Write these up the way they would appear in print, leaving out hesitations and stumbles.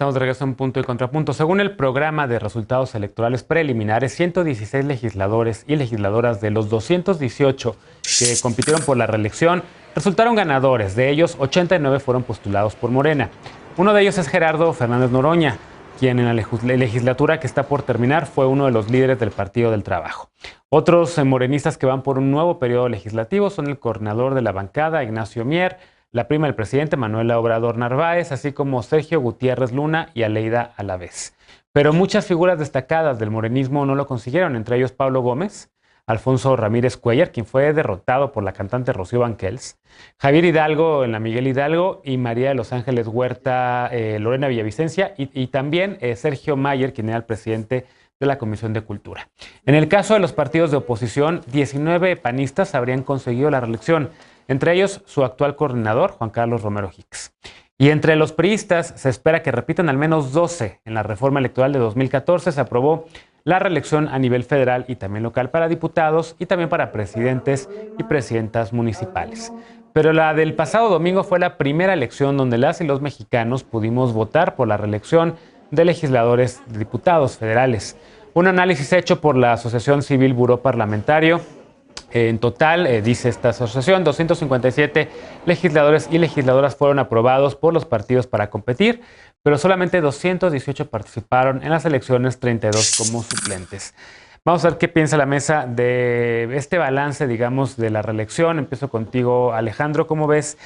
Estamos de regreso en Punto y Contrapunto. Según el programa de resultados electorales preliminares, 116 legisladores y legisladoras de los 218 que compitieron por la reelección resultaron ganadores. De ellos, 89 fueron postulados por Morena. Uno de ellos es Gerardo Fernández Noroña, quien en la legislatura que está por terminar fue uno de los líderes del Partido del Trabajo. Otros morenistas que van por un nuevo periodo legislativo son el coordinador de la bancada, Ignacio Mier, la prima del presidente, Manuela Obrador Narváez, así como Sergio Gutiérrez Luna y Aleida Alavés. Pero muchas figuras destacadas del morenismo no lo consiguieron, entre ellos Pablo Gómez, Alfonso Ramírez Cuellar, quien fue derrotado por la cantante Rocío Banquels, Javier Hidalgo en la Miguel Hidalgo y María de los Ángeles Huerta, Lorena Villavicencia y también Sergio Mayer, quien era el presidente de la Comisión de Cultura. En el caso de los partidos de oposición, 19 panistas habrían conseguido la reelección, entre ellos su actual coordinador, Juan Carlos Romero Hicks. Y entre los priistas se espera que repitan al menos 12. En la reforma electoral de 2014 se aprobó la reelección a nivel federal y también local para diputados y también para presidentes y presidentas municipales. Pero la del pasado domingo fue la primera elección donde las y los mexicanos pudimos votar por la reelección de legisladores de diputados federales. Un análisis hecho por la Asociación Civil Buró Parlamentario. En total, dice esta asociación, 257 legisladores y legisladoras fueron aprobados por los partidos para competir, pero solamente 218 participaron en las elecciones, 32 como suplentes. Vamos a ver qué piensa la mesa de este balance, digamos, de la reelección. Empiezo contigo, Alejandro. ¿Cómo ves?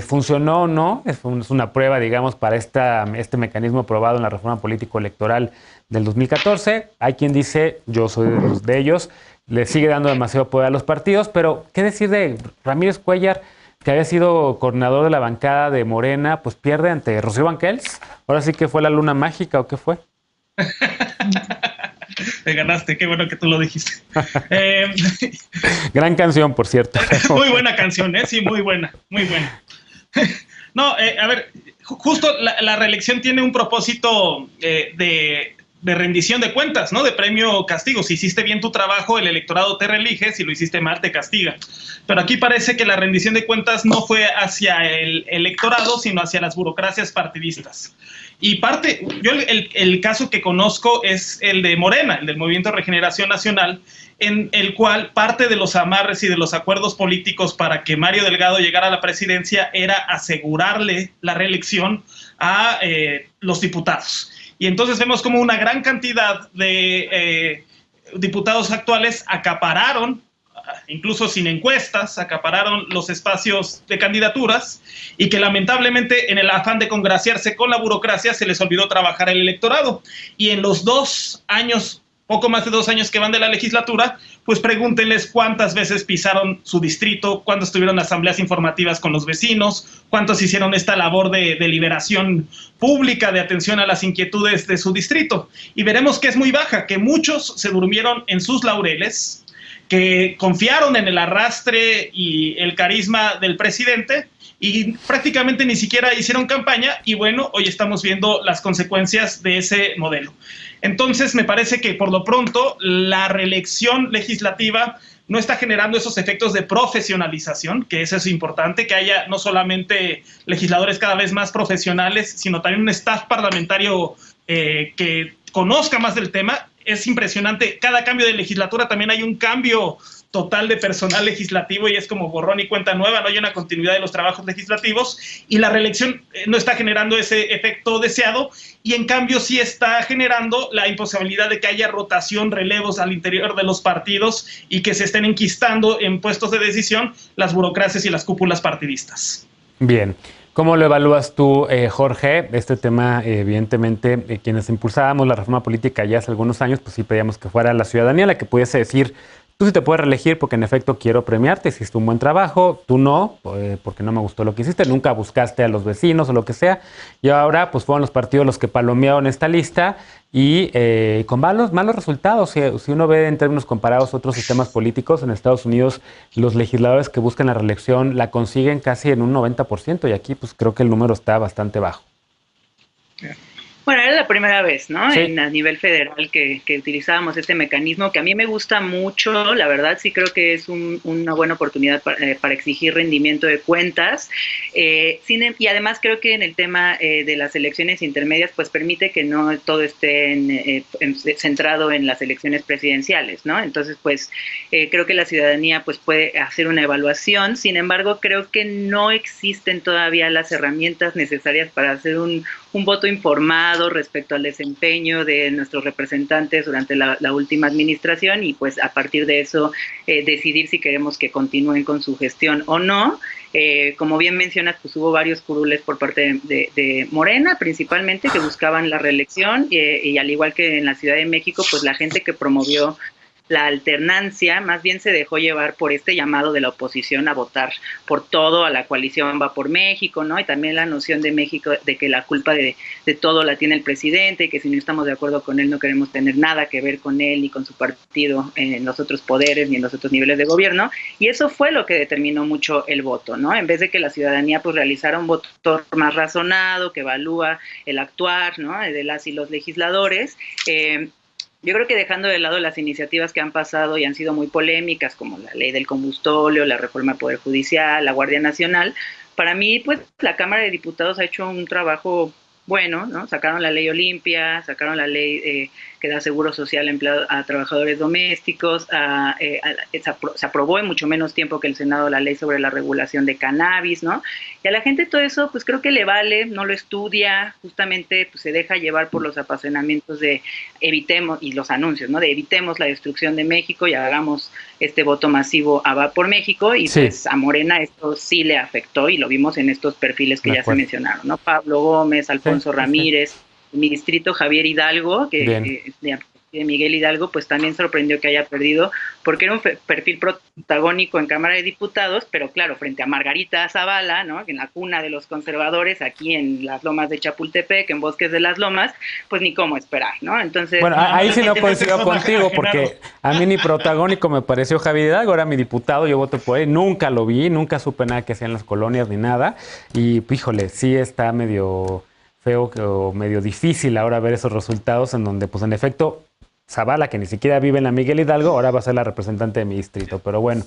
¿Funcionó o no? Es una prueba, digamos, para este mecanismo aprobado en la reforma político-electoral del 2014. Hay quien dice, yo soy de ellos, le sigue dando demasiado poder a los partidos, pero ¿qué decir de Ramírez Cuellar, que había sido coordinador de la bancada de Morena, pues pierde ante Rocío Banquels? Ahora sí que fue la luna mágica, ¿o qué fue? Te ganaste, qué bueno que tú lo dijiste. Gran canción, por cierto. Muy buena canción, ¿eh? Sí, muy buena, muy buena. No, a ver, justo la reelección tiene un propósito de rendición de cuentas, ¿no? De premio castigo. Si hiciste bien tu trabajo, el electorado te reelige, si lo hiciste mal, te castiga. Pero aquí parece que la rendición de cuentas no fue hacia el electorado, sino hacia las burocracias partidistas. Y yo el caso que conozco es el de Morena, el del Movimiento de Regeneración Nacional, en el cual parte de los amarres y de los acuerdos políticos para que Mario Delgado llegara a la presidencia era asegurarle la reelección a los diputados. Y entonces vemos como una gran cantidad de diputados actuales acapararon, incluso sin encuestas, acapararon los espacios de candidaturas y que lamentablemente en el afán de congraciarse con la burocracia se les olvidó trabajar el electorado. Y en los 2 años, poco más de 2 años que van de la legislatura, pues pregúntenles cuántas veces pisaron su distrito, cuántos tuvieron asambleas informativas con los vecinos, cuántos hicieron esta labor de deliberación pública, de atención a las inquietudes de su distrito. Y veremos que es muy baja, que muchos se durmieron en sus laureles, que confiaron en el arrastre y el carisma del presidente y prácticamente ni siquiera hicieron campaña y bueno, hoy estamos viendo las consecuencias de ese modelo. Entonces me parece que por lo pronto la reelección legislativa no está generando esos efectos de profesionalización, que eso es importante, que haya no solamente legisladores cada vez más profesionales, sino también un staff parlamentario que conozca más del tema. Es impresionante, cada cambio de legislatura también hay un cambio total de personal legislativo y es como borrón y cuenta nueva, no hay una continuidad de los trabajos legislativos y la reelección no está generando ese efecto deseado y en cambio sí está generando la imposibilidad de que haya rotación, relevos al interior de los partidos y que se estén enquistando en puestos de decisión las burocracias y las cúpulas partidistas. Bien. ¿Cómo lo evalúas tú, Jorge? Este tema, evidentemente, quienes impulsábamos la reforma política ya hace algunos años, pues sí pedíamos que fuera la ciudadanía la que pudiese decir, tú sí te puedes reelegir porque en efecto quiero premiarte, hiciste un buen trabajo, tú no, porque no me gustó lo que hiciste, nunca buscaste a los vecinos o lo que sea, y ahora pues fueron los partidos los que palomearon esta lista y con malos resultados. Si uno ve en términos comparados otros sistemas políticos, en Estados Unidos los legisladores que buscan la reelección la consiguen casi en un 90% y aquí pues creo que el número está bastante bajo. Bueno, era la primera vez, ¿no? Sí. A nivel federal que utilizábamos este mecanismo, que a mí me gusta mucho, la verdad sí creo que es una buena oportunidad para exigir rendimiento de cuentas. Y además creo que en el tema de las elecciones intermedias, pues permite que no todo esté centrado en las elecciones presidenciales, ¿no? Entonces, pues creo que la ciudadanía pues puede hacer una evaluación. Sin embargo, creo que no existen todavía las herramientas necesarias para hacer un voto informado respecto al desempeño de nuestros representantes durante la última administración y pues a partir de eso decidir si queremos que continúen con su gestión o no. Como bien mencionas, pues hubo varios curules por parte de Morena, principalmente, que buscaban la reelección y al igual que en la Ciudad de México, pues la gente que promovió la alternancia más bien se dejó llevar por este llamado de la oposición a votar por todo, a la coalición Va por México, ¿no? Y también la noción de México de que la culpa de todo la tiene el presidente y que si no estamos de acuerdo con él no queremos tener nada que ver con él ni con su partido en los otros poderes ni en los otros niveles de gobierno. Y eso fue lo que determinó mucho el voto, ¿no? En vez de que la ciudadanía pues realizara un voto más razonado, que evalúa el actuar, ¿no? De las y los legisladores, yo creo que dejando de lado las iniciativas que han pasado y han sido muy polémicas, como la ley del combustóleo, la reforma al Poder Judicial, la Guardia Nacional, para mí, pues, la Cámara de Diputados ha hecho un trabajo bueno, ¿no? Sacaron la ley Olimpia, sacaron la ley que da seguro social a trabajadores domésticos, se aprobó en mucho menos tiempo que el Senado la ley sobre la regulación de cannabis, ¿no? Y a la gente todo eso, pues creo que le vale, no lo estudia, justamente pues se deja llevar por los apasionamientos de evitemos, y los anuncios, ¿no? De evitemos la destrucción de México y hagamos este voto masivo a Va por México, y sí, pues a Morena esto sí le afectó y lo vimos en estos perfiles que ya se mencionaron, ¿no? Pablo Gómez, Alfonso Ramírez, mi distrito Javier Hidalgo, que de Miguel Hidalgo, pues también sorprendió que haya perdido, porque era un perfil protagónico en Cámara de Diputados, pero claro, frente a Margarita Zavala, ¿no? En la cuna de los conservadores, aquí en las lomas de Chapultepec, en Bosques de las Lomas, pues ni cómo esperar, ¿no? Entonces... Bueno, ahí sí no coincido contigo, porque a mí ni protagónico me pareció Javier Hidalgo, era mi diputado, yo voto por él, nunca lo vi, nunca supe nada que hacían las colonias ni nada, y híjole, sí está medio feo o medio difícil ahora ver esos resultados en donde, pues en efecto, Zavala, que ni siquiera vive en la Miguel Hidalgo, ahora va a ser la representante de mi distrito. Pero bueno,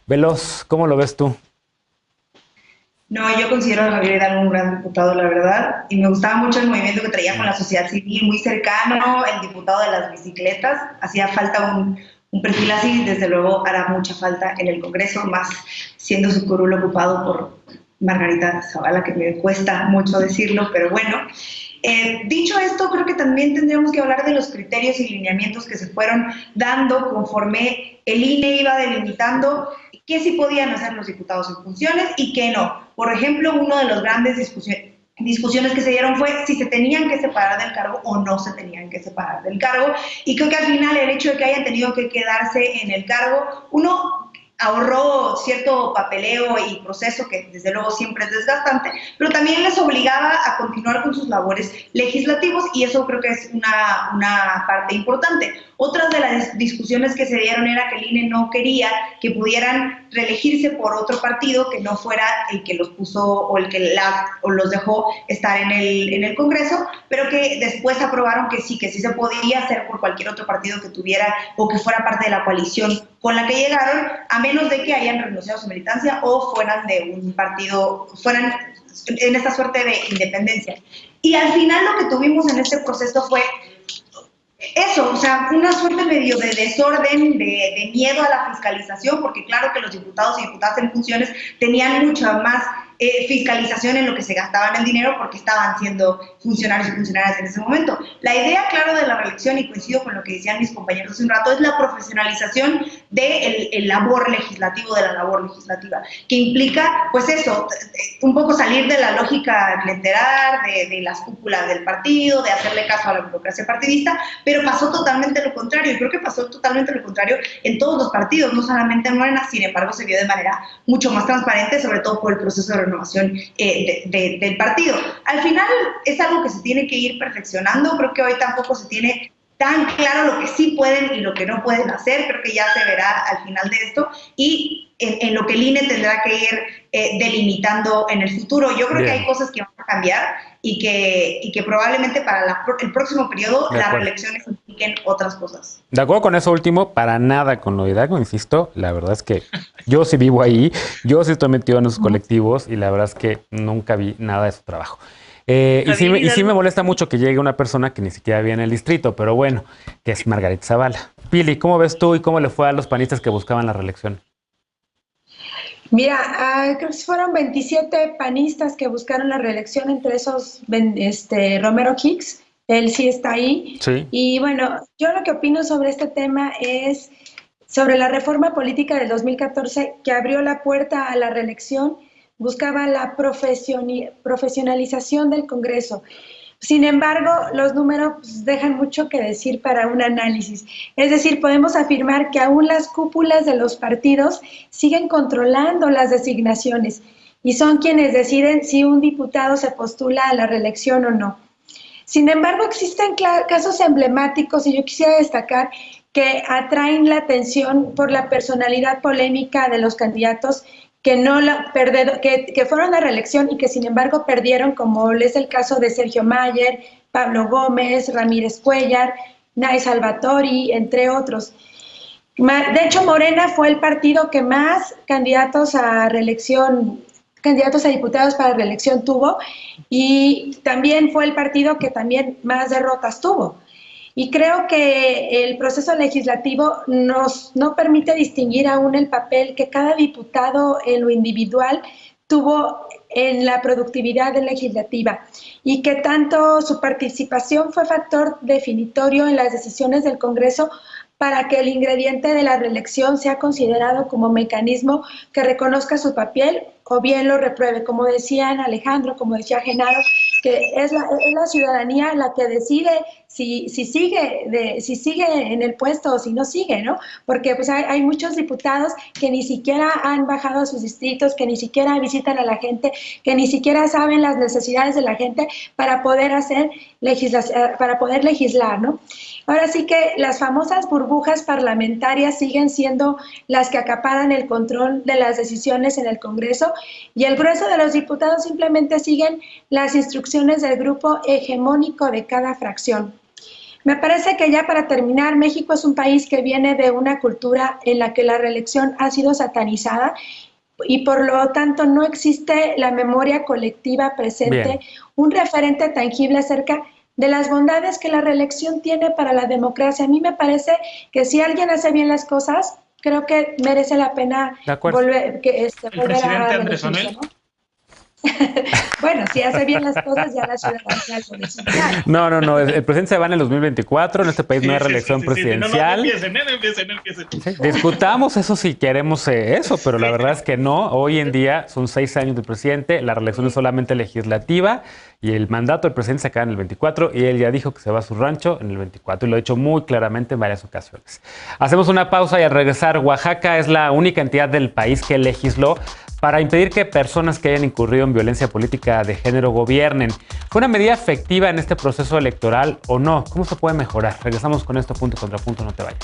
Veloz, ¿cómo lo ves tú? No, yo considero a Javier Hidalgo un gran diputado, la verdad, y me gustaba mucho el movimiento que traía con la sociedad civil, muy cercano, el diputado de las bicicletas, hacía falta un perfil así, desde luego hará mucha falta en el Congreso, más siendo su curul ocupado por Margarita Zavala, que me cuesta mucho decirlo, pero bueno. Dicho esto, creo que también tendríamos que hablar de los criterios y lineamientos que se fueron dando conforme el INE iba delimitando qué sí podían hacer los diputados en funciones y qué no. Por ejemplo, una de las grandes discusiones que se dieron fue si se tenían que separar del cargo o no se tenían que separar del cargo, y creo que al final el hecho de que hayan tenido que quedarse en el cargo, uno ahorró cierto papeleo y proceso que desde luego siempre es desgastante, pero también les obligaba a continuar con sus labores legislativos, y eso creo que es una parte importante. Otras de las discusiones que se dieron era que el INE no quería que pudieran reelegirse por otro partido que no fuera el que los puso o el que los dejó estar en el Congreso, pero que después aprobaron que sí se podía hacer por cualquier otro partido que tuviera o que fuera parte de la coalición con la que llegaron, a menos de que hayan renunciado a su militancia o fueran de un partido, fueran en esta suerte de independencia. Y al final lo que tuvimos en este proceso fue eso, o sea, una suerte medio de desorden, de miedo a la fiscalización, porque claro que los diputados y diputadas en funciones tenían mucha más fiscalización en lo que se gastaban el dinero porque estaban siendo funcionarios y funcionarias en ese momento. La idea, claro, de la reelección, y coincido con lo que decían mis compañeros hace un rato, es la profesionalización de la labor legislativa, que implica, pues eso, un poco salir de la lógica clientelar, de las cúpulas del partido, de hacerle caso a la burocracia partidista, pero pasó totalmente lo contrario, y creo que pasó totalmente lo contrario en todos los partidos, no solamente en Morena. Sin embargo, se vio de manera mucho más transparente, sobre todo por el proceso de renovación del partido. Al final es algo que se tiene que ir perfeccionando. Creo que hoy tampoco se tiene tan claro lo que sí pueden y lo que no pueden hacer. Creo que ya se verá al final de esto y en lo que el INE tendrá que ir delimitando en el futuro. Yo creo que hay cosas que van a cambiar y que probablemente para el próximo periodo las reelecciones impliquen otras cosas. De acuerdo con eso último, para nada con lo de Hidalgo, insisto, la verdad es que yo sí vivo ahí, yo sí estoy metido en esos colectivos y la verdad es que nunca vi nada de su trabajo. Y sí me molesta mucho que llegue una persona que ni siquiera vive en el distrito, pero bueno, que es Margarita Zavala. Pili, ¿cómo ves tú y cómo le fue a los panistas que buscaban la reelección? Mira, creo que fueron 27 panistas que buscaron la reelección, entre esos Romero Hicks, él sí está ahí. Sí. Y bueno, yo lo que opino sobre este tema es sobre la reforma política del 2014 que abrió la puerta a la reelección, buscaba la profesionalización del Congreso. Sin embargo, los números dejan mucho que decir para un análisis. Es decir, podemos afirmar que aún las cúpulas de los partidos siguen controlando las designaciones y son quienes deciden si un diputado se postula a la reelección o no. Sin embargo, existen casos emblemáticos y yo quisiera destacar que atraen la atención por la personalidad polémica de los candidatos que fueron a reelección y que sin embargo perdieron, como es el caso de Sergio Mayer, Pablo Gómez, Ramírez Cuellar, Nay Salvatori, entre otros. De hecho, Morena fue el partido que más candidatos a diputados para reelección tuvo y también fue el partido que también más derrotas tuvo. Y creo que el proceso legislativo no permite distinguir aún el papel que cada diputado en lo individual tuvo en la productividad legislativa y que tanto su participación fue factor definitorio en las decisiones del Congreso para que el ingrediente de la reelección sea considerado como mecanismo que reconozca su papel o bien lo repruebe. Como decían Alejandro, como decía Genaro, que es la ciudadanía la que decide si sigue en el puesto o si no sigue, ¿no? Porque pues hay muchos diputados que ni siquiera han bajado a sus distritos, que ni siquiera visitan a la gente, que ni siquiera saben las necesidades de la gente para poder legislar, ¿no? Ahora sí que las famosas burbujas parlamentarias siguen siendo las que acaparan el control de las decisiones en el Congreso y el grueso de los diputados simplemente siguen las instrucciones del grupo hegemónico de cada fracción. Me parece que ya para terminar, México es un país que viene de una cultura en la que la reelección ha sido satanizada y por lo tanto no existe la memoria colectiva presente, un referente tangible acerca de las bondades que la reelección tiene para la democracia. A mí me parece que si alguien hace bien las cosas, creo que merece la pena volver a Andrés Manuel. ¿no? Bueno, si hace bien las cosas, ya la ciudadanía lo decide. No. El presidente se va en el 2024. En este país no hay reelección presidencial. No empiecen. Discutamos eso si queremos eso, pero la verdad es que no. Hoy en día son 6 años del presidente. La reelección es solamente legislativa y el mandato del presidente se acaba en el 24 y él ya dijo que se va a su rancho en el 24 y lo ha dicho muy claramente en varias ocasiones. Hacemos una pausa y al regresar, Oaxaca es la única entidad del país que legisló para impedir que personas que hayan incurrido en violencia política de género gobiernen. ¿Fue una medida efectiva en este proceso electoral o no? ¿Cómo se puede mejorar? Regresamos con esto, punto y contrapunto, no te vayas.